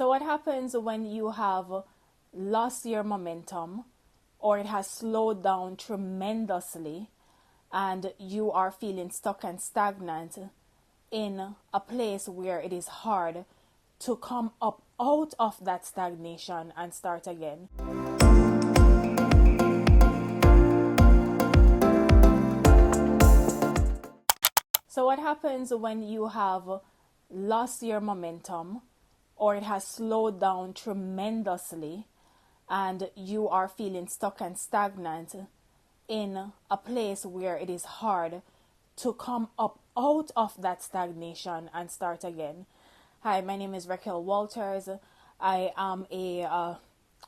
So what happens when you have lost your momentum or it has slowed down tremendously and you are feeling stuck and stagnant in a place where it is hard to come up out of that stagnation and start again? So what happens when you have lost your momentum or it has slowed down tremendously and you are feeling stuck and stagnant in a place where it is hard to come up out of that stagnation and start again? Hi, my name is Raquel Walters. I am a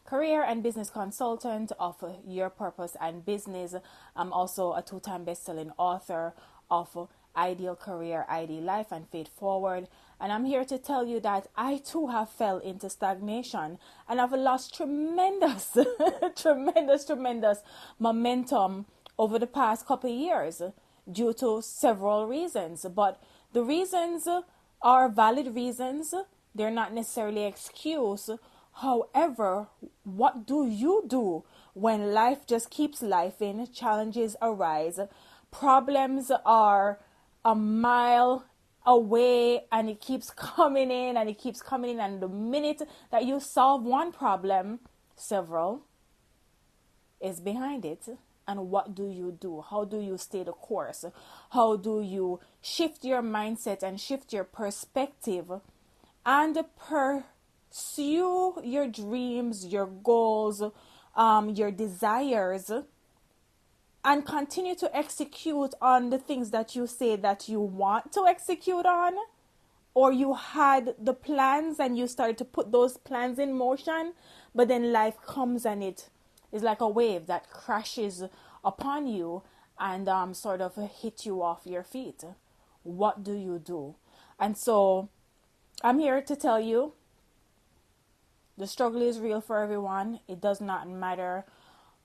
career and business consultant of Your Purpose and Business. I'm also a two-time best-selling author of Ideal Career, Ideal Life, and Faith Forward. And I'm here to tell you that I too have fell into stagnation and I've lost tremendous, tremendous momentum over the past couple of years due to several reasons. But the reasons are valid reasons. They're not necessarily excuse. However, what do you do when life just keeps lifing, challenges arise, problems are a mile away and it keeps coming in and it keeps coming in, and the minute that you solve one problem, several is behind it? And what do you do? How do you stay the course? How do you shift your mindset and shift your perspective and pursue your dreams, your goals, your desires, and continue to execute on the things that you say that you want to execute on? Or you had the plans and you started to put those plans in motion, but then life comes and it is like a wave that crashes upon you and sort of hit you off your feet. What do you do? And so I'm here to tell you the struggle is real for everyone. It does not matter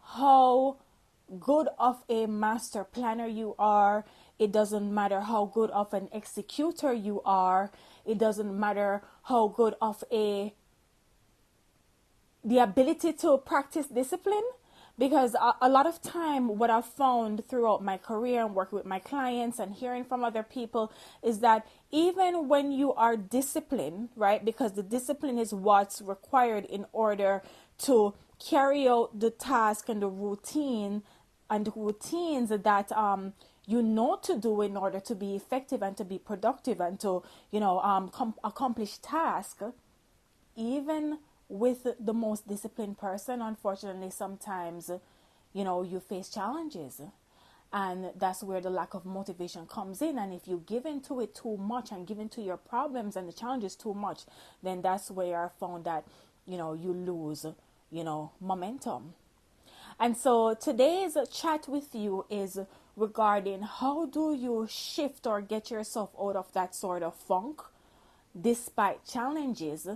how good of a master planner you are. It doesn't matter how good of an executor you are. It doesn't matter how good of the ability to practice discipline. Because a lot of time what I've found throughout my career and working with my clients and hearing from other people is that even when you are disciplined, right? Because the discipline is what's required in order to carry out the task and the routine and the routines that you know to do in order to be effective and to be productive and to accomplish tasks. Even with the most disciplined person, unfortunately, sometimes you face challenges, and that's where the lack of motivation comes in. And if you give into it too much and give into your problems and the challenges too much, then that's where I found that you lose momentum. And so today's chat with you is regarding how do you shift or get yourself out of that sort of funk despite challenges.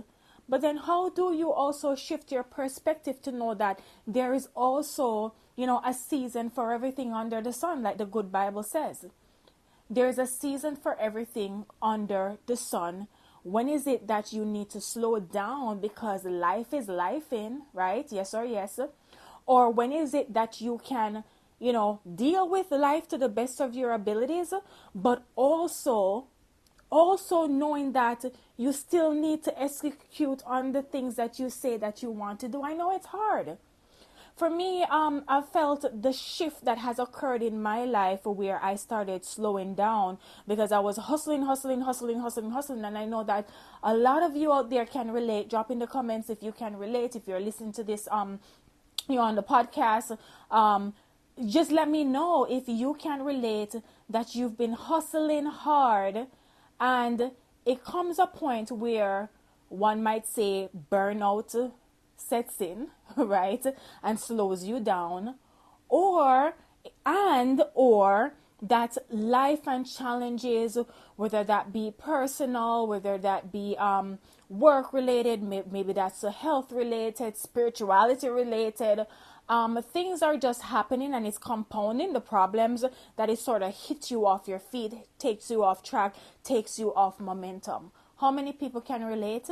But then how do you also shift your perspective to know that there is also, a season for everything under the sun, like the good Bible says. There is a season for everything under the sun. When is it that you need to slow down because life is lifing, right? Yes or yes. Or when is it that you can, deal with life to the best of your abilities, but also knowing that you still need to execute on the things that you say that you want to do. I know it's hard. For me, I felt the shift that has occurred in my life where I started slowing down because I was hustling. And I know that a lot of you out there can relate. Drop in the comments if you can relate, if you're listening to this on the podcast. Just let me know if you can relate that you've been hustling hard and it comes a point where one might say burnout sets in, right, and slows you down, or that life and challenges, whether that be personal, whether that be work related, maybe that's health related, spirituality related, things are just happening and it's compounding the problems that it sort of hits you off your feet, takes you off track, takes you off momentum. How many people can relate?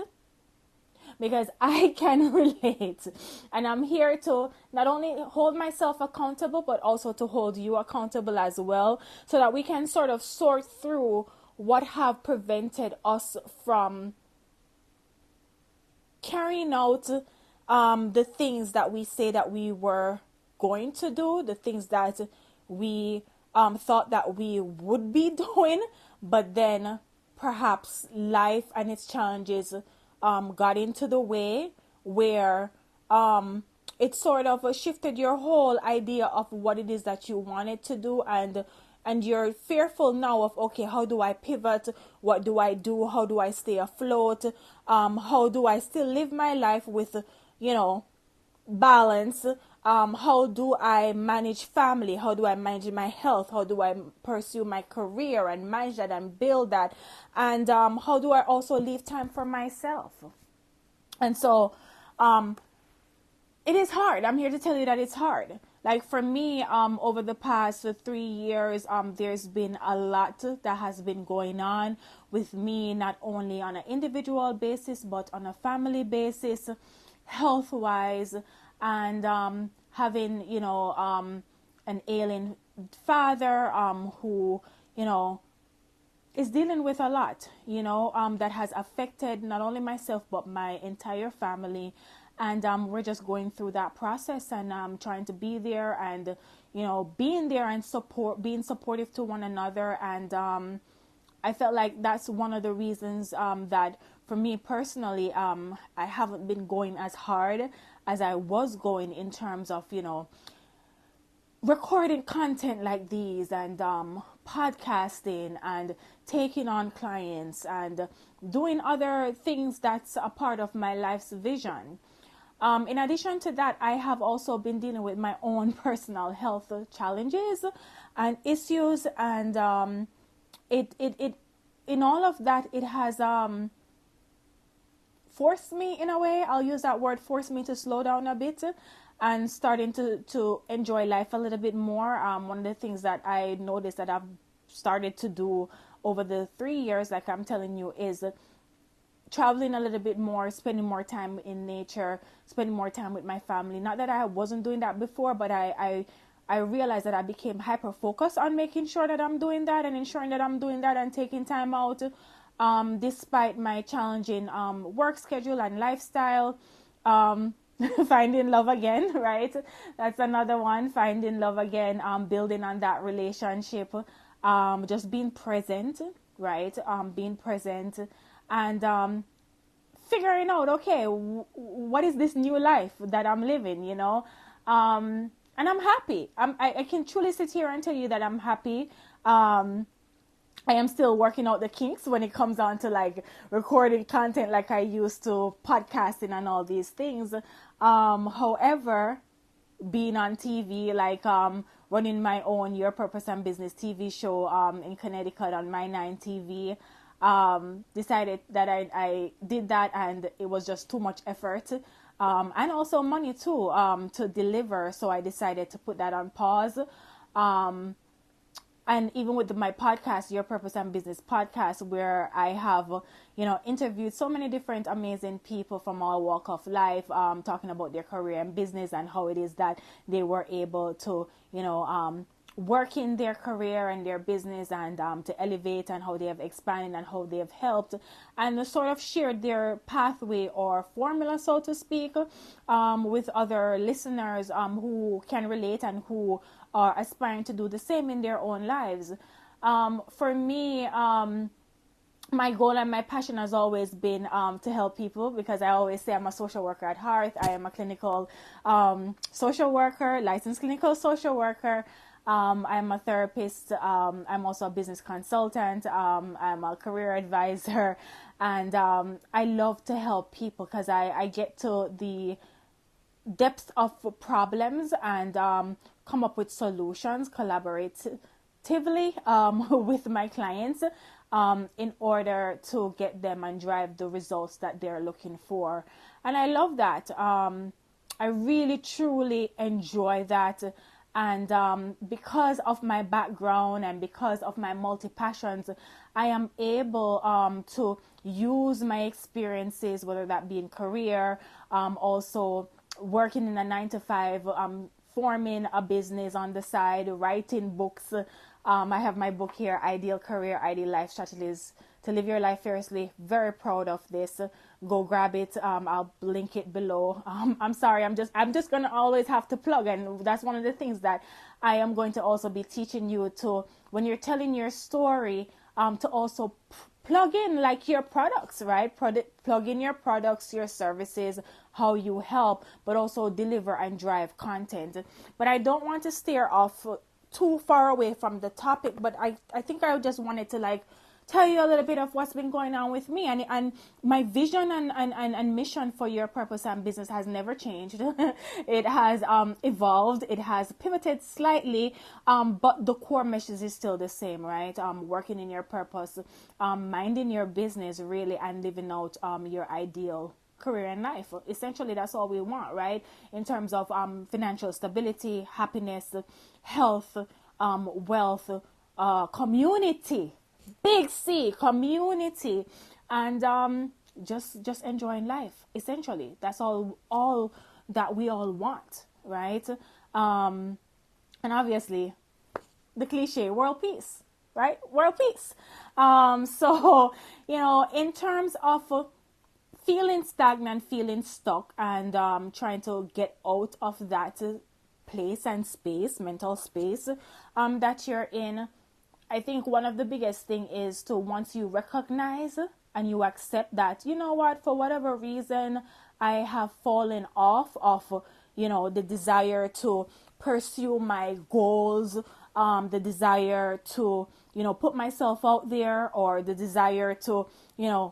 because I can relate. And I'm here to not only hold myself accountable, but also to hold you accountable as well, so that we can sort of sort through what have prevented us from carrying out the things that we say that we were going to do, the things that we thought that we would be doing, but then perhaps life and its challenges got into the way, where it sort of shifted your whole idea of what it is that you wanted to do, and you're fearful now of, okay, how do I pivot? What do I do? How do I stay afloat? How do I still live my life with, balance? How do I manage family? How do I manage my health? How do I pursue my career and manage that and build that? And how do I also leave time for myself? And so it is hard. I'm here to tell you that it's hard. Like for me, over the past 3 years, there's been a lot that has been going on with me, not only on an individual basis, but on a family basis, health-wise, and having, an ailing father who, is dealing with a lot, that has affected not only myself, but my entire family. And we're just going through that process, and trying to be there, and being there and being supportive to one another. And I felt like that's one of the reasons that for me personally, I haven't been going as hard as I was going in terms of recording content like these, and podcasting, and taking on clients, and doing other things that's a part of my life's vision. In addition to that, I have also been dealing with my own personal health challenges and issues, and it in all of that, it has forced me, in a way, I'll use that word, forced me to slow down a bit and starting to enjoy life a little bit more. One of the things that I noticed that I've started to do over the 3 years, like I'm telling you, is traveling a little bit more, spending more time in nature, spending more time with my family. Not that I wasn't doing that before, but I realized that I became hyper focused on making sure that I'm doing that and ensuring that I'm doing that and taking time out, despite my challenging work schedule and lifestyle. Finding love again, right? That's another one. Finding love again, building on that relationship, just being present, right? Being present, and figuring out, okay, what is this new life that I'm living, and I'm happy. I can truly sit here and tell you that I'm happy. I am still working out the kinks when it comes on to like recording content like I used to, podcasting and all these things. However, being on TV, like running my own Your Purpose and Business TV show in Connecticut on My 9 TV, decided that I did that, and it was just too much effort, and also money too, to deliver. So I decided to put that on pause. And even with my podcast, Your Purpose and Business podcast, where I have, interviewed so many different amazing people from all walk of life, talking about their career and business and how it is that they were able to, work in their career and their business, and to elevate, and how they have expanded and how they have helped, and sort of shared their pathway or formula, so to speak, with other listeners who can relate and who are aspiring to do the same in their own lives. For me, my goal and my passion has always been to help people, because I always say I'm a social worker at heart. I am a clinical social worker, licensed clinical social worker. I'm a therapist. I'm also a business consultant. I'm a career advisor, and I love to help people, because I get to the depth of problems and come up with solutions collaboratively with my clients, in order to get them and drive the results that they're looking for. And I love that. I really truly enjoy that. And because of my background and because of my multi passions, I am able to use my experiences, whether that be in career, also working in a 9 to 5, forming a business on the side, writing books. I have my book here, Ideal Career, Ideal Life Strategies to Live Your Life Fearlessly. Very proud of this. Go grab it. I'll link it below. I'm sorry. I'm just gonna always have to plug, and that's one of the things that I am going to also be teaching you to, when you're telling your story, to also plug in like your products, right? Plug in your products, your services, how you help, but also deliver and drive content. But I don't want to steer off too far away from the topic, but I think I just wanted to like tell you a little bit of what's been going on with me, and my vision and mission for Your Purpose and Business has never changed. It has evolved, it has pivoted slightly, but the core message is still the same, right? Working in your purpose, minding your business really, and living out your ideal career and life. Essentially, that's all we want, right? In terms of financial stability, happiness, health, wealth, community, big C, community, and just enjoying life. Essentially, that's all that we all want, right? And obviously, the cliche, world peace, right? World peace. So in terms of feeling stagnant, feeling stuck, and trying to get out of that place and space, mental space that you're in, I think one of the biggest thing is to, once you recognize and you accept that, you know what, for whatever reason, I have fallen off of, the desire to pursue my goals, the desire to, put myself out there, or the desire to,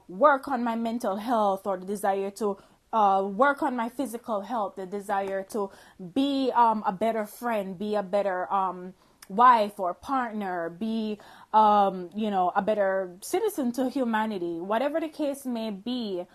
work on my mental health, or the desire to work on my physical health, the desire to be a better friend, be a better wife or partner, be a better citizen to humanity, whatever the case may be.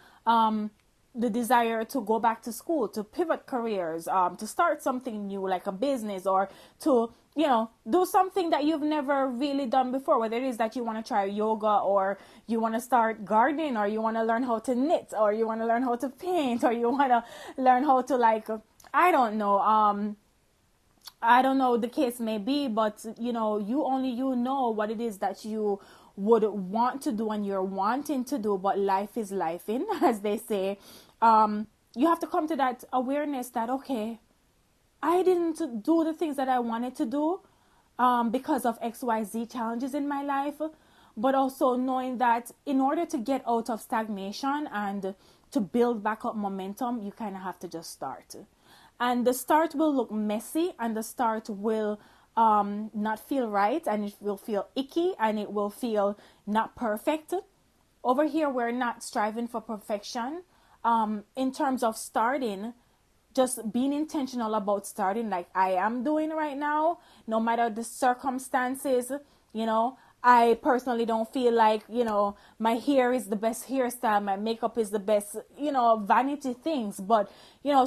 The desire to go back to school, to pivot careers, to start something new like a business, or to do something that you've never really done before, whether it is that you want to try yoga, or you want to start gardening, or you want to learn how to knit, or you want to learn how to paint, or you want to learn how to I don't know the case may be, but you know what it is that you would want to do and you're wanting to do, but life is life in, as they say. You have to come to that awareness that, okay, I didn't do the things that I wanted to do because of XYZ challenges in my life, but also knowing that in order to get out of stagnation and to build back up momentum, you kind of have to just start. And the start will look messy, and the start will not feel right, and it will feel icky, and it will feel not perfect. Over here, we're not striving for perfection. In terms of starting, just being intentional about starting, like I am doing right now, no matter the circumstances. I personally don't feel like, my hair is the best hairstyle, my makeup is the best, vanity things. But,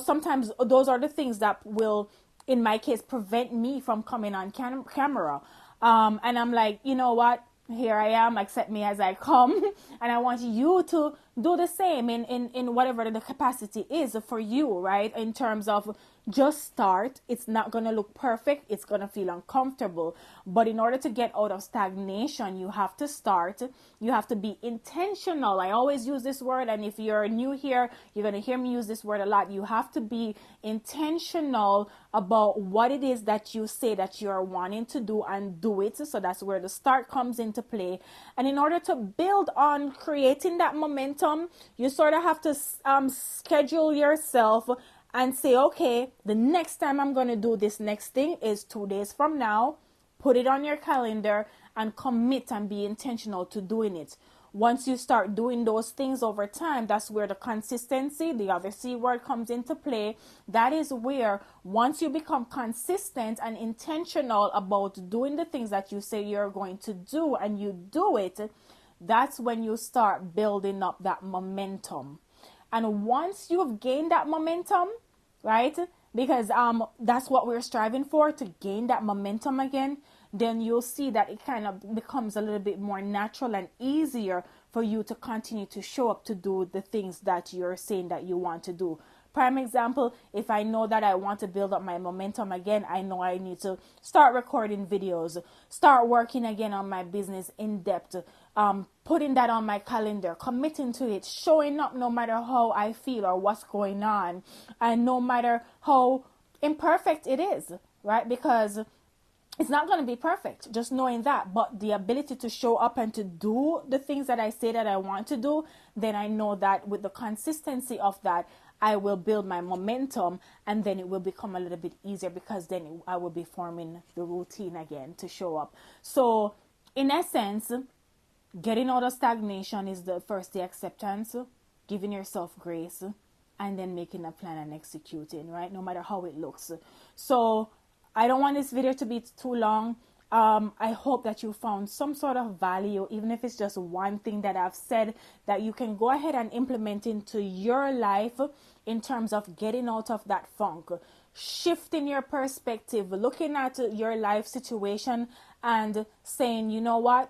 sometimes those are the things that will, in my case, prevent me from coming on camera. And I'm like, you know what? Here I am, accept me as I come. And I want you to do the same in whatever the capacity is for you, right? In terms of just start. It's not going to look perfect. It's going to feel uncomfortable. But in order to get out of stagnation, you have to start. You have to be intentional. I always use this word. And if you're new here, you're going to hear me use this word a lot. You have to be intentional about what it is that you say that you're wanting to do, and do it. So that's where the start comes into play. And in order to build on creating that momentum, you sort of have to schedule yourself and say, okay, the next time I'm going to do this next thing is 2 days from now. Put it on your calendar and commit and be intentional to doing it. Once you start doing those things over time, that's where the consistency, the other C word, comes into play. That is where, once you become consistent and intentional about doing the things that you say you're going to do, and you do it, that's when you start building up that momentum. And once you've gained that momentum, right, because that's what we're striving for, to gain that momentum again, then you'll see that it kind of becomes a little bit more natural and easier for you to continue to show up to do the things that you're saying that you want to do. Prime example, if I know that I want to build up my momentum again, I know I need to start recording videos, start working again on my business in depth, putting that on my calendar, committing to it, showing up no matter how I feel or what's going on, and no matter how imperfect it is, right? Because it's not going to be perfect, just knowing that, but the ability to show up and to do the things that I say that I want to do, then I know that with the consistency of that, I will build my momentum, and then it will become a little bit easier because then I will be forming the routine again to show up. So in essence, getting out of stagnation is the first, the acceptance, giving yourself grace, and then making a plan and executing, right? No matter how it looks. So I don't want this video to be too long. I hope that you found some sort of value, even if it's just one thing that I've said that you can go ahead and implement into your life in terms of getting out of that funk, shifting your perspective, looking at your life situation and saying, you know what,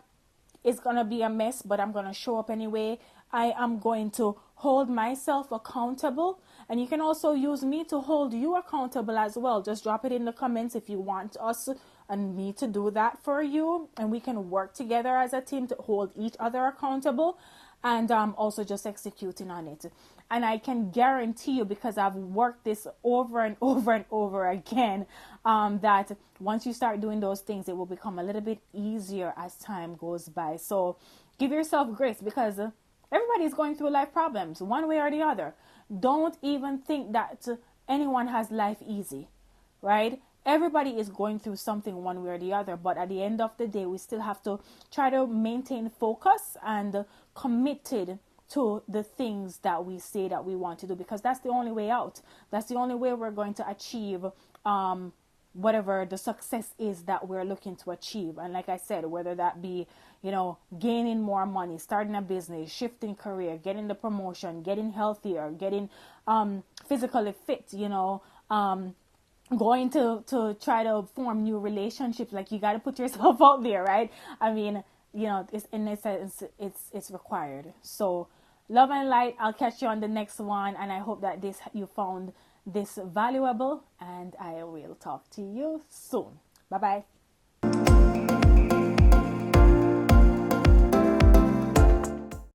it's going to be a mess, but I'm going to show up anyway. I am going to hold myself accountable. And you can also use me to hold you accountable as well. Just drop it in the comments if you want us and me to do that for you. And we can work together as a team to hold each other accountable, and also just executing on it. And I can guarantee you, because I've worked this over and over and over again, that once you start doing those things, it will become a little bit easier as time goes by. So give yourself grace, because everybody's going through life problems one way or the other. Don't even think that anyone has life easy, right? Everybody is going through something one way or the other, but at the end of the day, we still have to try to maintain focus and committed to the things that we say that we want to do, because that's the only way out. That's the only way we're going to achieve whatever the success is that we're looking to achieve. And like I said, whether that be, gaining more money, starting a business, shifting career, getting the promotion, getting healthier, getting physically fit, going to try to form new relationships. Like, you got to put yourself out there, right? I mean, it's in a sense, it's required. So love and light. I'll catch you on the next one, and I hope that you found this valuable, and I will talk to you soon. Bye bye.